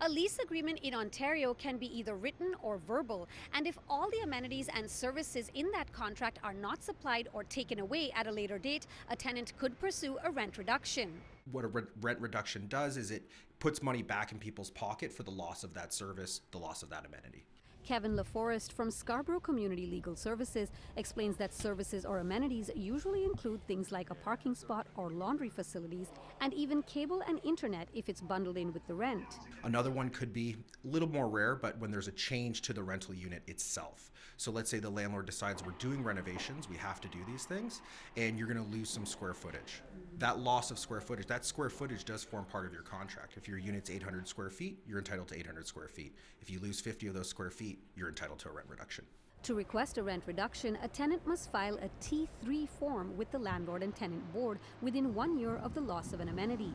A lease agreement in Ontario can be either written or verbal, and if all the amenities and services in that contract are not supplied or taken away at a later date, a tenant could pursue a rent reduction. What a rent reduction does is it puts money back in people's pocket for the loss of that service, the loss of that amenity. Kevin LaForest from Scarborough Community Legal Services explains that services or amenities usually include things like a parking spot or laundry facilities, and even cable and internet if it's bundled in with the rent. Another one could be a little more rare, but when there's a change to the rental unit itself. So let's say the landlord decides we're doing renovations, we have to do these things, and you're going to lose some square footage. That loss of square footage, that square footage does form part of your contract. If your unit's 800 square feet, you're entitled to 800 square feet. If you lose 50 of those square feet, you're entitled to a rent reduction. To request a rent reduction, a tenant must file a T3 form with the Landlord and Tenant Board within 1 year of the loss of an amenity.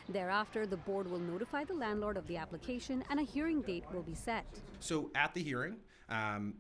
Thereafter, the board will notify the landlord of the application and a hearing date will be set. So at the hearing,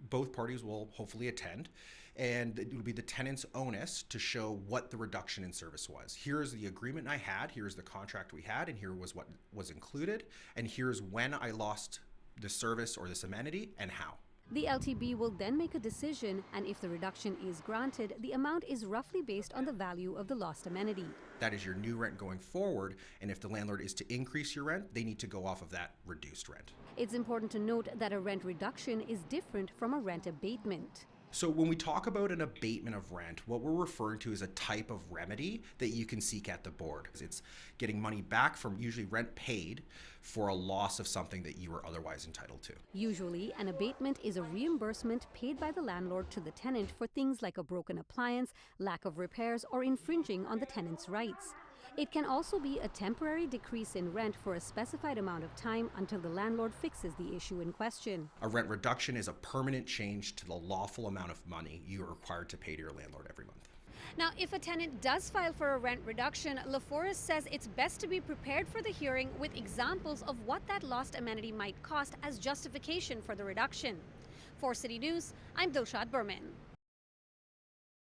both parties will hopefully attend, and it will be the tenant's onus to show what the reduction in service was. Here's the agreement I had, here's the contract we had, and here was what was included, and here's when I lost the service or this amenity and how. The LTB will then make a decision, and if the reduction is granted, the amount is roughly based on the value of the lost amenity. That is your new rent going forward, and if the landlord is to increase your rent, they need to go off of that reduced rent. It's important to note that a rent reduction is different from a rent abatement. So when we talk about an abatement of rent, what we're referring to is a type of remedy that you can seek at the board. It's getting money back from usually rent paid for a loss of something that you were otherwise entitled to. Usually, an abatement is a reimbursement paid by the landlord to the tenant for things like a broken appliance, lack of repairs, or infringing on the tenant's rights. It can also be a temporary decrease in rent for a specified amount of time until the landlord fixes the issue in question. A rent reduction is a permanent change to the lawful amount of money you are required to pay to your landlord every month. Now, if a tenant does file for a rent reduction, LaForest says it's best to be prepared for the hearing with examples of what that lost amenity might cost as justification for the reduction. For City News, I'm Dilshad Burman.